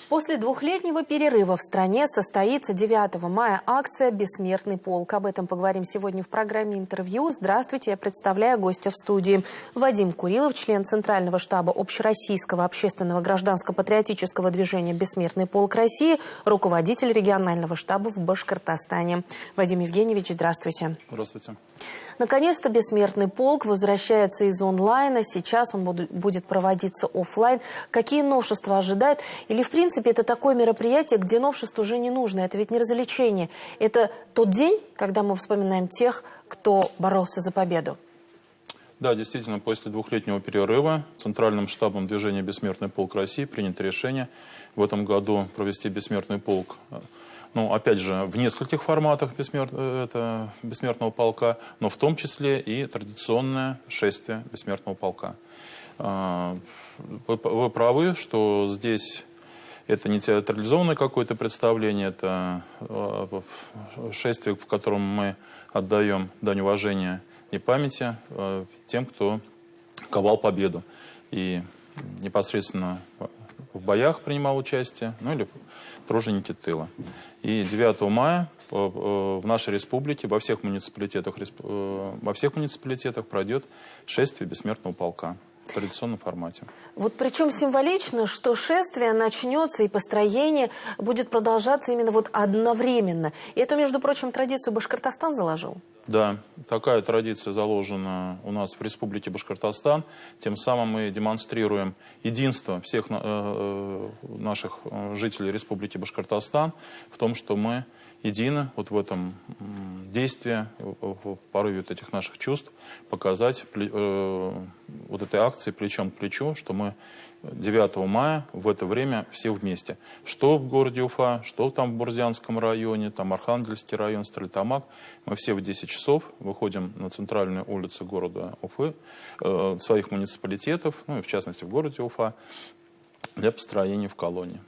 После двухлетнего перерыва в стране состоится 9 мая акция «Бессмертный полк». Об этом поговорим сегодня в программе «Интервью». Здравствуйте, я представляю гостя в студии. Вадим Курилов, член Центрального штаба Общероссийского общественного гражданско-патриотического движения «Бессмертный полк России», руководитель регионального штаба в Башкортостане. Вадим Евгеньевич, здравствуйте. Здравствуйте. Наконец-то «Бессмертный полк» возвращается из онлайна. Сейчас он будет проводиться офлайн. Какие новшества ожидают? Или, в принципе, это такое мероприятие, где новшеств уже не нужно? Это ведь не развлечение. Это тот день, когда мы вспоминаем тех, кто боролся за победу. Да, действительно, после двухлетнего перерыва Центральным штабом движения «Бессмертный полк России» принято решение в этом году провести «Бессмертный полк». Ну, опять же, в нескольких форматах бессмертного полка, но в том числе и традиционное шествие бессмертного полка. Вы правы, что здесь это не театрализованное какое-то представление, это шествие, в котором мы отдаем дань уважения и памяти тем, кто ковал победу и непосредственно в боях принимал участие, ну или труженики тыла. И 9 мая в нашей республике во всех муниципалитетах пройдет шествие бессмертного полка в традиционном формате. Вот причем символично, что шествие начнется и построение будет продолжаться именно вот одновременно. И это, между прочим, традицию Башкортостан заложил. Да, такая традиция заложена у нас в Республике Башкортостан. Тем самым мы демонстрируем единство всех наших жителей Республики Башкортостан в том, что мы едины вот в этом действии, в порыве вот этих наших чувств, показать вот этой акции плечом к плечу, что мы 9 мая в это время все вместе. Что в городе Уфа, что там в Бурзянском районе, там Архангельский район, Стерлитамак. Мы все в 10 часов выходим на центральную улицу города Уфы, своих муниципалитетов, ну и в частности в городе Уфа, для построения в колонии.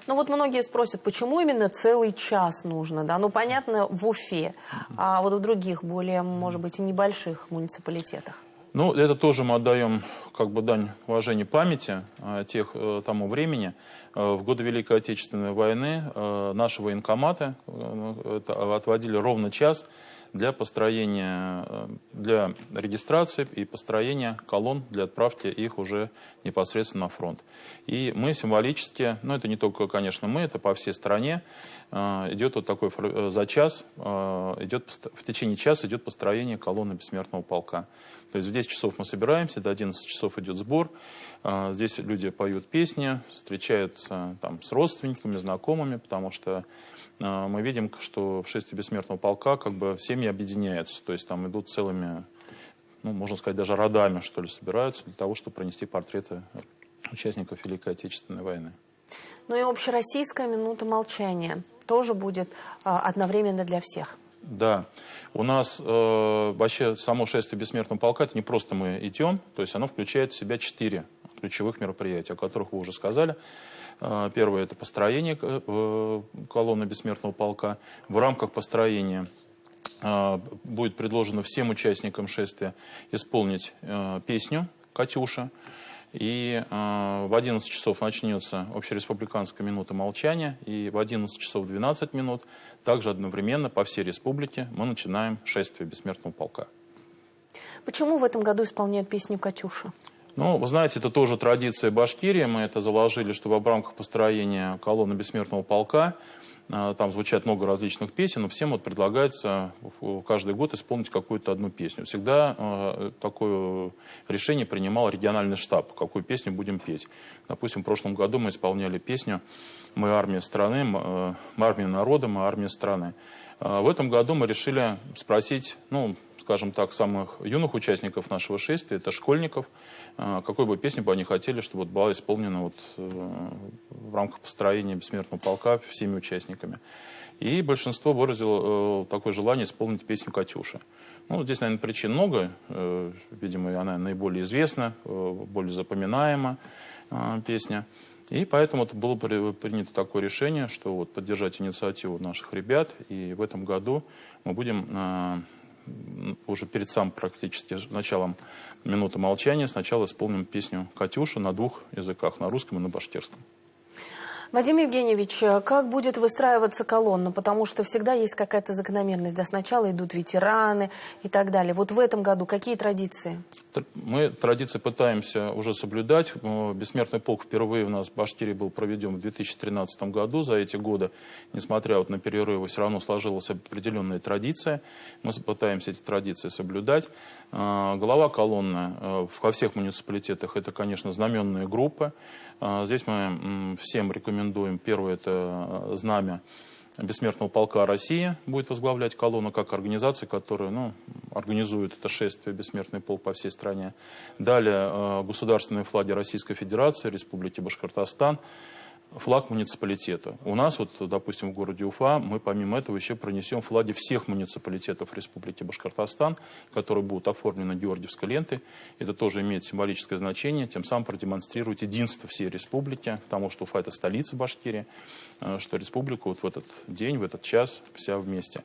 Ну вот многие спросят, почему именно целый час нужно, да? Ну понятно, в Уфе, а вот в других, более, может быть, и небольших муниципалитетах. Ну, это тоже мы отдаем как бы дань уважения памяти тому времени. В годы Великой Отечественной войны наши военкоматы отводили ровно час для построения, для регистрации и построения колонн для отправки их уже непосредственно на фронт. И мы символически, ну это не только, конечно, мы, это по всей стране, идет вот такой за час, в течение часа идет построение колонны бессмертного полка. То есть в 10 часов мы собираемся, до 11 часов идет сбор. Здесь люди поют песни, встречаются там с родственниками, знакомыми, потому что мы видим, что в шествии бессмертного полка как бы семьи объединяются. То есть там идут целыми, ну, можно сказать, даже родами, что ли, собираются для того, чтобы пронести портреты участников Великой Отечественной войны. Ну и общероссийская минута молчания тоже будет одновременно для всех. Да, у нас вообще само шествие бессмертного полка, это не просто мы идем, то есть оно включает в себя 4 ключевых мероприятия, о которых вы уже сказали. Первое – это построение колонны бессмертного полка. В рамках построения будет предложено всем участникам шествия исполнить песню «Катюша». И в 11 часов начнется общереспубликанская минута молчания, и в 11 часов 12 минут также одновременно по всей республике мы начинаем шествие бессмертного полка. Почему в этом году исполняют песню «Катюша»? Ну, вы знаете, это тоже традиция Башкирии. Мы это заложили, чтобы в рамках построения колонны бессмертного полка, там звучат много различных песен, но всем вот предлагается каждый год исполнить какую-то одну песню. Всегда такое решение принимал региональный штаб, какую песню будем петь. Допустим, в прошлом году мы исполняли песню «Мы армия страны», «Мы армия народа», «Мы армия страны». В этом году мы решили спросить, ну, скажем так, самых юных участников нашего шествия, это школьников, какой бы песню бы они хотели, чтобы была исполнена вот в рамках построения бессмертного полка всеми участниками. И большинство выразило такое желание исполнить песню «Катюша». Ну, здесь, наверное, причин много. Видимо, она наиболее известна, более запоминаема песня. И поэтому это было принято такое решение, что вот поддержать инициативу наших ребят. И в этом году мы будем уже перед самым практически началом минуты молчания сначала исполним песню «Катюша» на 2 языках, на русском и на башкирском. Вадим Евгеньевич, как будет выстраиваться колонна? Потому что всегда есть какая-то закономерность. Да, сначала идут ветераны и так далее. Вот в этом году какие традиции? Мы традиции пытаемся уже соблюдать. Бессмертный полк впервые у нас в Башкирии был проведен в 2013 году. За эти годы, несмотря на перерывы, все равно сложилась определенная традиция. Мы пытаемся эти традиции соблюдать. Глава колонны во всех муниципалитетах — это, конечно, знаменные группы. Здесь мы всем рекомендуем. Первое — это знамя Бессмертного полка России будет возглавлять колонну, как организация, которая организует это шествие Бессмертный полк по всей стране. Далее государственные флаги Российской Федерации, Республики Башкортостан, флаг муниципалитета. У нас, допустим, в городе Уфа, мы помимо этого еще пронесем флаги всех муниципалитетов Республики Башкортостан, которые будут оформлены георгиевской лентой. Это тоже имеет символическое значение, тем самым продемонстрирует единство всей республики, потому что Уфа — это столица Башкирии, что республика в этот день, в этот час вся вместе.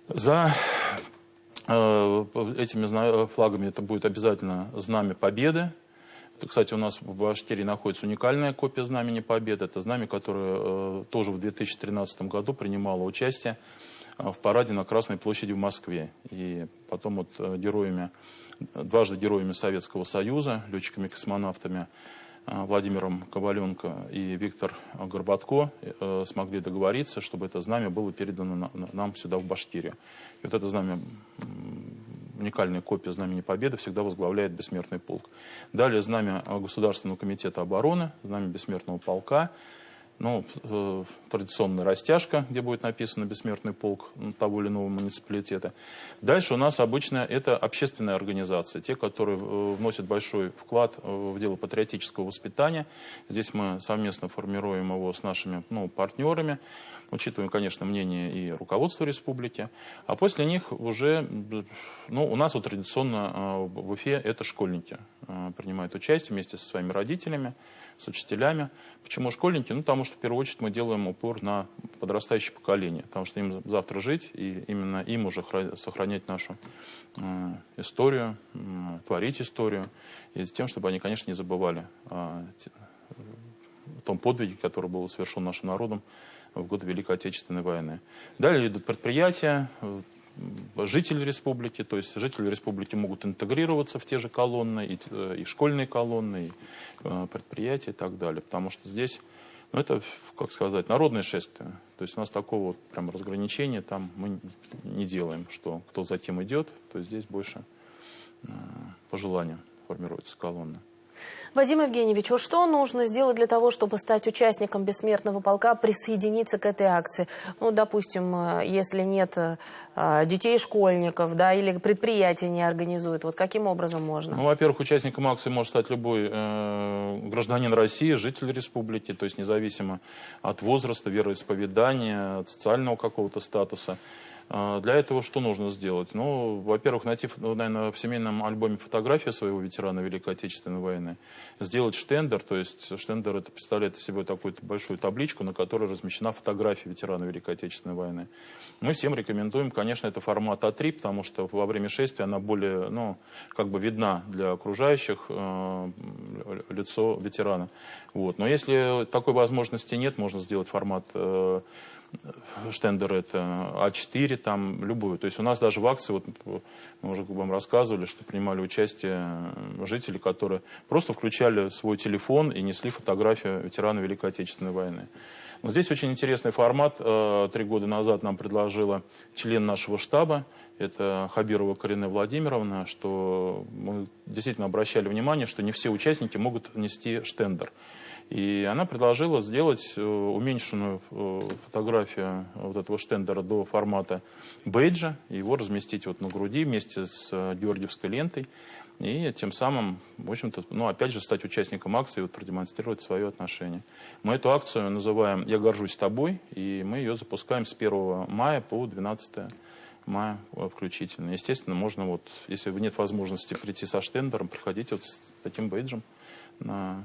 За этими флагами это будет обязательно знамя Победы. Кстати, у нас в Башкирии находится уникальная копия Знамени Победы. Это знамя, которое тоже в 2013 году принимало участие в параде на Красной площади в Москве. И потом дважды героями Советского Союза, летчиками-космонавтами Владимиром Коваленко и Виктор Горбатко смогли договориться, чтобы это знамя было передано нам сюда, в Башкирию. И вот это знамя, уникальная копия Знамени Победы, всегда возглавляет Бессмертный полк. Далее знамя Государственного комитета обороны, знамя Бессмертного полка. Традиционная растяжка, где будет написано «Бессмертный полк» того или иного муниципалитета. Дальше у нас обычно это общественные организации, те, которые вносят большой вклад в дело патриотического воспитания. Здесь мы совместно формируем его с нашими партнерами, учитываем, конечно, мнение и руководства республики. А после них уже, у нас традиционно в Уфе это школьники принимают участие вместе со своими родителями, с учителями. Почему школьники? Потому что в первую очередь мы делаем упор на подрастающее поколение, потому что им завтра жить, и именно им уже сохранять нашу историю, творить историю, и с тем, чтобы они, конечно, не забывали о том подвиге, который был совершен нашим народом в годы Великой Отечественной войны. Далее идут предприятия, жители республики, то есть жители республики могут интегрироваться в те же колонны, и школьные колонны, и предприятия и так далее. Потому что здесь, это, как сказать, народное шествие. То есть у нас такого прям разграничения там мы не делаем, что кто за кем идет, то есть здесь больше по желанию формируется колонна. Вадим Евгеньевич, что нужно сделать для того, чтобы стать участником Бессмертного полка, присоединиться к этой акции? Допустим, если нет детей школьников, или предприятия не организуют, каким образом можно? Во-первых, участником акции может стать любой гражданин России, житель республики, то есть независимо от возраста, вероисповедания, от социального какого-то статуса. Для этого что нужно сделать? Во-первых, найти, наверное, в семейном альбоме фотографию своего ветерана Великой Отечественной войны, сделать штендер, то есть штендер это представляет из себя такую большую табличку, на которой размещена фотография ветерана Великой Отечественной войны. Мы всем рекомендуем, конечно, это формат А3, потому что во время шествия она более, видна для окружающих лицо ветерана. Но если такой возможности нет, можно сделать формат штендер это А4, там любую. То есть у нас даже в акции, мы уже вам рассказывали, что принимали участие жители, которые просто включали свой телефон и несли фотографию ветерана Великой Отечественной войны. Но здесь очень интересный формат. 3 года назад нам предложила член нашего штаба, это Хабирова Карина Владимировна, что мы действительно обращали внимание, что не все участники могут нести штендер. И она предложила сделать уменьшенную фотографию этого штендера до формата бейджа, его разместить на груди вместе с георгиевской лентой, и тем самым, в общем-то, опять же, стать участником акции и продемонстрировать свое отношение. Мы эту акцию называем «Я горжусь тобой», и мы ее запускаем с 1 мая по 12 мая включительно. Естественно, можно, если нет возможности прийти со штендером, приходите с таким бейджем на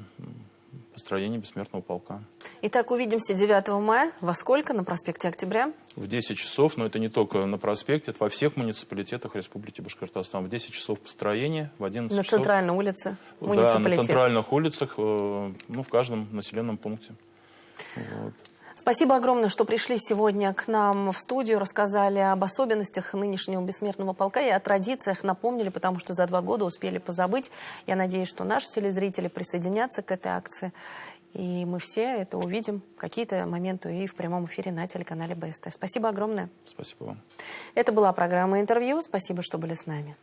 построение Бессмертного полка. Итак, увидимся 9 мая. Во сколько? На проспекте Октября? В 10 часов, но это не только на проспекте, это во всех муниципалитетах Республики Башкортостан. В 10 часов построения, в 11 часов... На центральной улице муниципалитета? Да, на центральных улицах, в каждом населенном пункте. Вот. Спасибо огромное, что пришли сегодня к нам в студию, рассказали об особенностях нынешнего бессмертного полка и о традициях напомнили, потому что за 2 года успели позабыть. Я надеюсь, что наши телезрители присоединятся к этой акции. И мы все это увидим, какие-то моменты и в прямом эфире на телеканале БСТ. Спасибо огромное. Спасибо вам. Это была программа «Интервью». Спасибо, что были с нами.